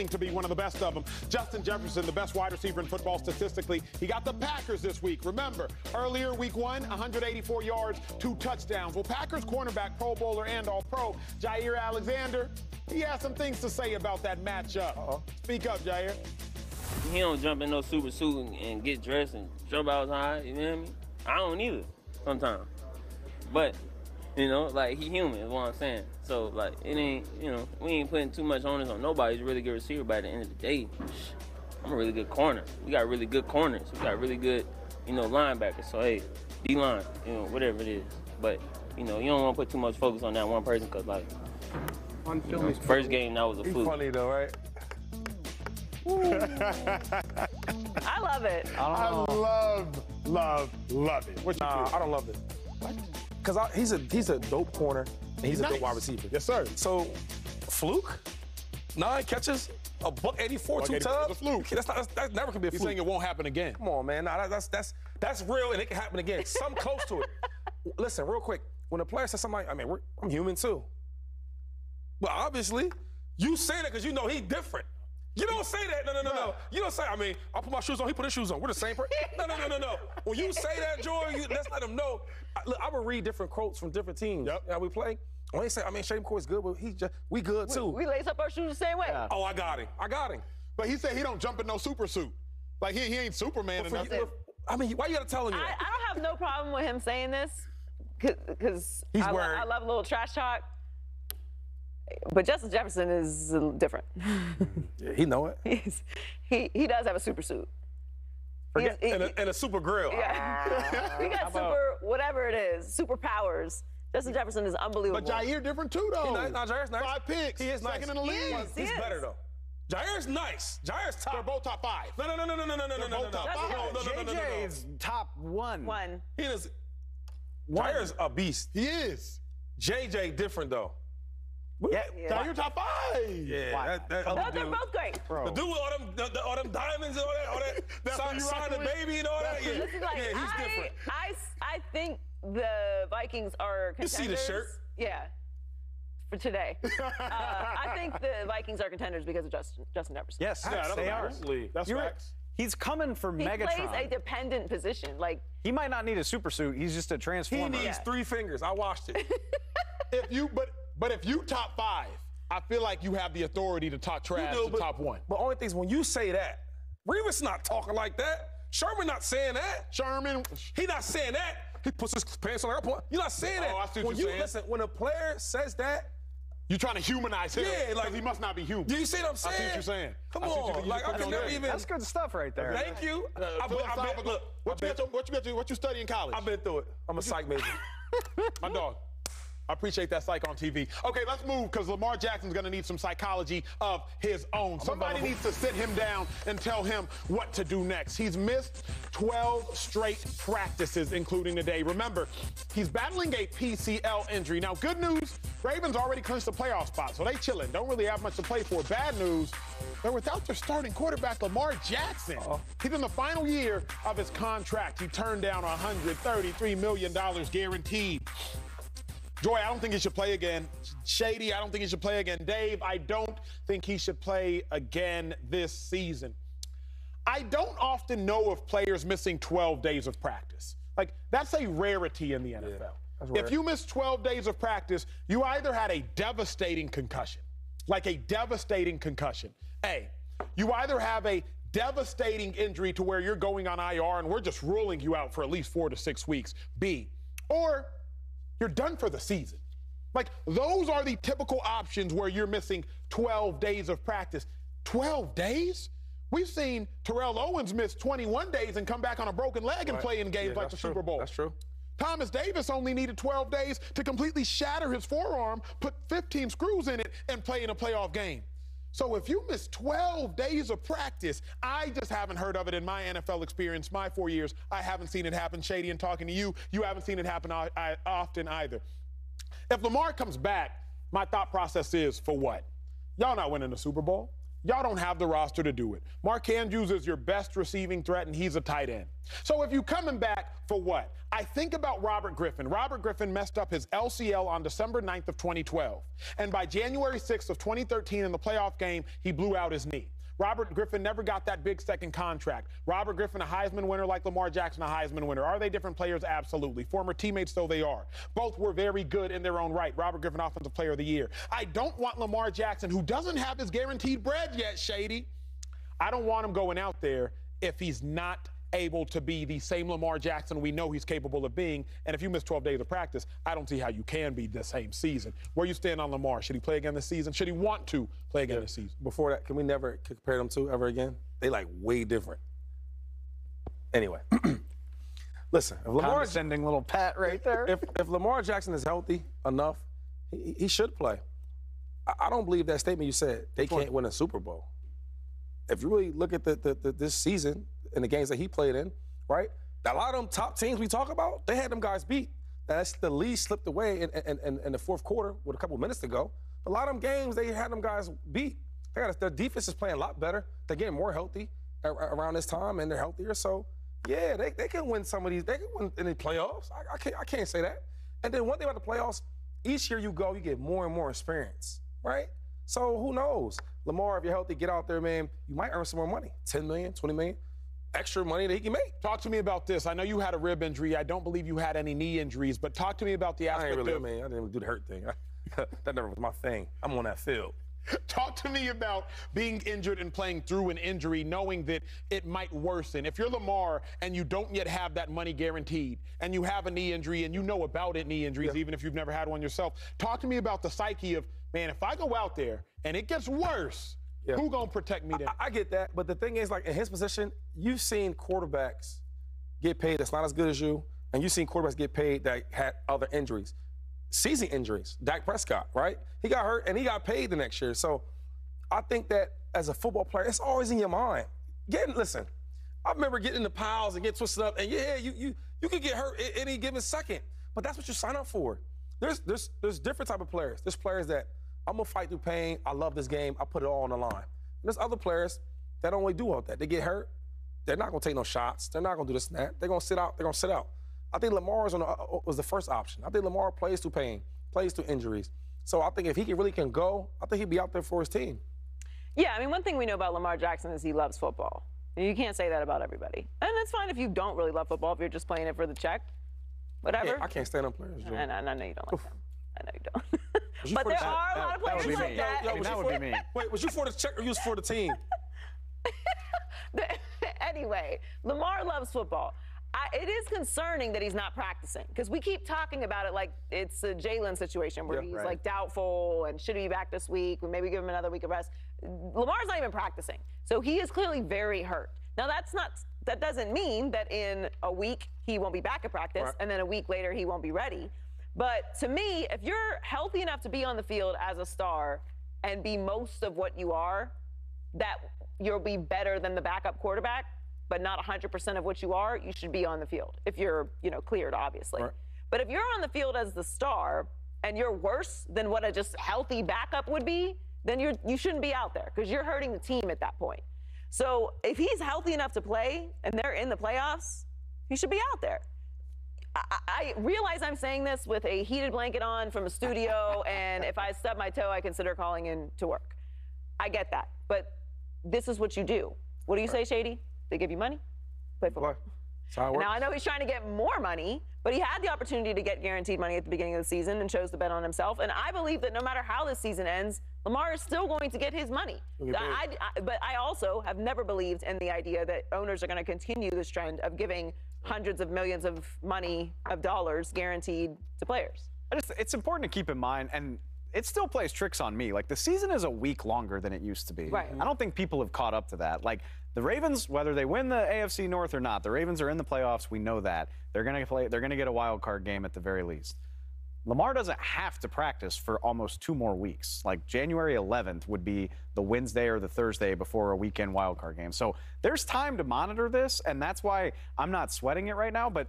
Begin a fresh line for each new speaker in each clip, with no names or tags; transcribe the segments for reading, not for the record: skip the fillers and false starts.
proving to be one of the best of them. Justin Jefferson, the best wide receiver in football statistically. He got the Packers this week. Remember, earlier week 1, 184 yards, 2 touchdowns. Well, Packers cornerback, Pro Bowler, and All-Pro, Jair Alexander, he has some things to say about that matchup. Speak up, Jair.
He don't jump in no super suit and get dressed and jump out high, you know what I mean? I don't either sometimes. But, you know, like, he human is what I'm saying. So, like, it ain't, you know, we ain't putting too much onus on nobody. He's a really good receiver, but at the end of the day, I'm a really good corner. We got really good corners. We got really good, you know, linebackers. So, hey, D-line, you know, whatever it is. But, you know, you don't want to put too much focus on that one person because, like, you know, first game, that was a fluke.
He's funny, though, right?
I love it.
I love it. What you
I don't love it.
What?
Because he's a dope corner, and he's a dope wide receiver.
Yes, sir.
So, fluke? 9 catches, a $184, 2 tubs?
A fluke.
That never can be a fluke.
You're saying it won't happen again.
Come on, man. Nah, that's real, and it can happen again. Something close to it. Listen, real quick. When a player says something like, I mean, I'm human too. But obviously, you say that because you know he's different. You don't say that. No. You don't say, I mean, I'll put my shoes on, he put his shoes on. We're the same person. No. When you say that, Joy, let's let him know. Look, I would read different quotes from different teams.
Yep.
You know, we play. When they say, I mean, Shady McCoy's good, but we good too.
We lace up our shoes the same way.
Yeah. Oh, I got him.
But he said he don't jump in no super suit. Like, he ain't Superman or nothing.
I mean, why you gotta tell him that?
I don't have no problem with him saying this because I love a little trash talk. But Justin Jefferson is different.
Yeah, he know it.
He does have a super suit.
And a super grill.
Yeah. He got super, whatever it is, superpowers. Justin Jefferson is unbelievable.
But Jair different too, though.
Jair's nice.
5 picks.
He is nice.
Second in the league.
He's better, though. Jair's nice. Jair's top.
They're both top 5.
No.
JJ's top 1.
He is. Jair's a beast.
He is.
JJ different, though.
Yeah. Jair top 5.
Yeah.
They're both great.
The dude with all them diamonds and all that sign the baby and all that. Yeah, he's different.
I think the Vikings are contenders.
You see the shirt?
Yeah. For today. I think the Vikings are contenders because of Justin Jefferson.
Yes, they are.
That's facts.
He's coming for Megatron.
He plays a dependent position. Like,
he might not need a super suit. He's just a transformer.
He needs 3 fingers. I watched it.
But if you top 5, I feel like you have the authority to talk trash to top 1.
But only thing is when you say that, Revis not talking like that. Sherman not saying that.
Sherman,
he not saying that. He puts his pants on the airport. You're not saying that.
I see what you're saying.
Listen, when a player says that,
you're trying to humanize him.
Yeah, like
he must not be human.
Do you see what I'm saying?
I see what you're saying.
Come on, like I can never even.
That's good stuff right there.
Thank you.
What you study in college?
I've been through it. I'm a psych major.
My dog. I appreciate that psych on TV. Okay, let's move because Lamar Jackson's going to need some psychology of his own. Somebody needs to sit him down and tell him what to do next. He's missed 12 straight practices, including today. Remember, he's battling a PCL injury. Now, good news, Ravens already clinched the playoff spot, so they chilling. Don't really have much to play for. Bad news, they're without their starting quarterback, Lamar Jackson. He's in the final year of his contract. He turned down $133 million guaranteed. Joy, I don't think he should play again. Shady, I don't think he should play again. Dave, I don't think he should play again this season. I don't often know of players missing 12 days of practice. Like, that's a rarity in the NFL.
Yeah,
if you miss 12 days of practice, you either had a devastating concussion, like a devastating concussion. A, you either have a devastating injury to where you're going on IR and we're just ruling you out for at least 4 to 6 weeks. B, or you're done for the season. Like, those are the typical options where you're missing 12 days of practice. 12 days? We've seen Terrell Owens miss 21 days and come back on a broken leg and play in games like the Super Bowl.
That's true.
Thomas Davis only needed 12 days to completely shatter his forearm, put 15 screws in it, and play in a playoff game. So if you miss 12 days of practice, I just haven't heard of it in my NFL experience, my 4 years. I haven't seen it happen. Shady, and talking to you, you haven't seen it happen often either. If Lamar comes back, my thought process is, for what? Y'all not winning the Super Bowl. Y'all don't have the roster to do it. Mark Andrews is your best receiving threat, and he's a tight end. So if you coming back for what? I think about Robert Griffin. Robert Griffin messed up his LCL on December 9th of 2012. And by January 6th of 2013 in the playoff game, he blew out his knee. Robert Griffin never got that big second contract. Robert Griffin, a Heisman winner like Lamar Jackson, a Heisman winner. Are they different players? Absolutely. Former teammates, though they are. Both were very good in their own right. Robert Griffin, Offensive Player of the Year. I don't want Lamar Jackson, who doesn't have his guaranteed bread yet, Shady. I don't want him going out there if he's not able to be the same Lamar Jackson we know he's capable of being. And if you miss 12 days of practice, I don't see how you can be the same season. Where you stand on Lamar? Should he play again this season? Should he want to play again this season?
Before that, can we never compare them two ever again? They like way different. Anyway, listen, if Lamar
sending little pat right there.
If Lamar Jackson is healthy enough, he should play. I don't believe that statement you said. They can't win a Super Bowl. If you really look at this season and the games that he played in, right? A lot of them top teams we talk about, they had them guys beat. That's the lead slipped away in the fourth quarter with a couple minutes to go. A lot of them games, they had them guys beat. Their defense is playing a lot better. They're getting more healthy around this time, and they're healthier. So, yeah, they can win some of these. They can win in the playoffs. I can't say that. And then one thing about the playoffs, each year you go, you get more and more experience, right? So who knows? Lamar, if you're healthy, get out there, man. You might earn some more money, 10 million, 20 million. Extra money that he can make.
Talk to me about this. I know you had a rib injury. I don't believe you had any knee injuries, but talk to me about the aspect
I didn't even do the hurt thing. That never was my thing. I'm on that field.
Talk to me about being injured and playing through an injury, knowing that it might worsen. If you're Lamar and you don't yet have that money guaranteed, and you have a knee injury and you know about it, knee injuries, even if you've never had one yourself, talk to me about the psyche of, man, if I go out there and it gets worse, who gonna protect me then?
I get that, but the thing is, like, in his position, you've seen quarterbacks get paid that's not as good as you, and you've seen quarterbacks get paid that had other injuries. Season injuries. Dak Prescott, right? He got hurt and he got paid the next year. So I think that as a football player, it's always in your mind. Listen, I remember getting in the piles and getting twisted up, and you could get hurt at any given second. But that's what you sign up for. There's different type of players. There's players that I'm gonna fight through pain. I love this game. I put it all on the line. And there's other players that don't really do all that. They get hurt. They're not gonna take no shots. They're not gonna do this and that. They're gonna sit out. They're gonna sit out. I think Lamar was the first option. I think Lamar plays through pain, plays through injuries. So I think if he really can go, I think he'd be out there for his team.
Yeah, I mean, one thing we know about Lamar Jackson is he loves football. You can't say that about everybody. And that's fine if you don't really love football, if you're just playing it for the check. Whatever.
I can't stand on players, Joe.
I know you don't like them. I know you don't. But there are a lot of players like that.
That would be me.
Wait, was you for the check or you was for the team?
Anyway, Lamar loves football. It is concerning that he's not practicing, because we keep talking about it like it's a Jalen situation where he's like doubtful and should he be back this week? We maybe give him another week of rest. Lamar's not even practicing, so he is clearly very hurt. Now that doesn't mean that in a week he won't be back at practice, and then a week later he won't be ready. But to me, if you're healthy enough to be on the field as a star and be most of what you are, that you'll be better than the backup quarterback, but not 100% of what you are, you should be on the field if you're, cleared, obviously. Right. But if you're on the field as the star and you're worse than what a just healthy backup would be, then you shouldn't be out there, because you're hurting the team at that point. So if he's healthy enough to play and they're in the playoffs, he should be out there. I realize I'm saying this with a heated blanket on from a studio, and if I stub my toe, I consider calling in to work. I get that, but this is what you do. What do you say, Shady? They give you money, play football. Now, I know he's trying to get more money, but he had the opportunity to get guaranteed money at the beginning of the season and chose to bet on himself. And I believe that no matter how this season ends, Lamar is still going to get his money. But I also have never believed in the idea that owners are going to continue this trend of giving hundreds of millions of dollars guaranteed to players.
It's important to keep in mind, and it still plays tricks on me. Like, the season is a week longer than it used to be.
Right.
I don't think people have caught up to that. Like, the Ravens, whether they win the AFC North or not, the Ravens are in the playoffs. We know that. They're going to play. They're going to get a wild card game at the very least. Lamar doesn't have to practice for almost 2 more weeks. Like, January 11th would be the Wednesday or the Thursday before a weekend wild card game. So there's time to monitor this, and that's why I'm not sweating it right now. But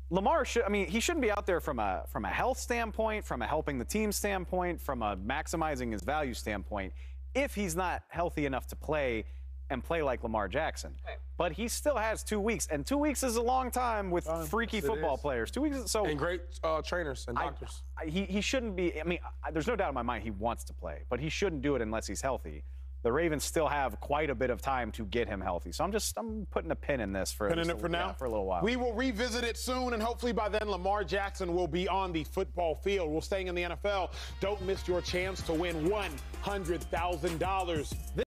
Lamar he shouldn't be out there from a health standpoint, from a helping the team standpoint, from a maximizing his value standpoint, if he's not healthy enough to play and play like Lamar Jackson.
Right.
But he still has 2 weeks, and 2 weeks is a long time with freaky football players. 2 weeks is so.
And great trainers and doctors.
He shouldn't be. I mean, there's no doubt in my mind he wants to play, but he shouldn't do it unless he's healthy. The Ravens still have quite a bit of time to get him healthy. So I'm putting a pin in this for a little while.
We will revisit it soon, and hopefully by then Lamar Jackson will be on the football field. We're staying in the NFL. Don't miss your chance to win $100,000.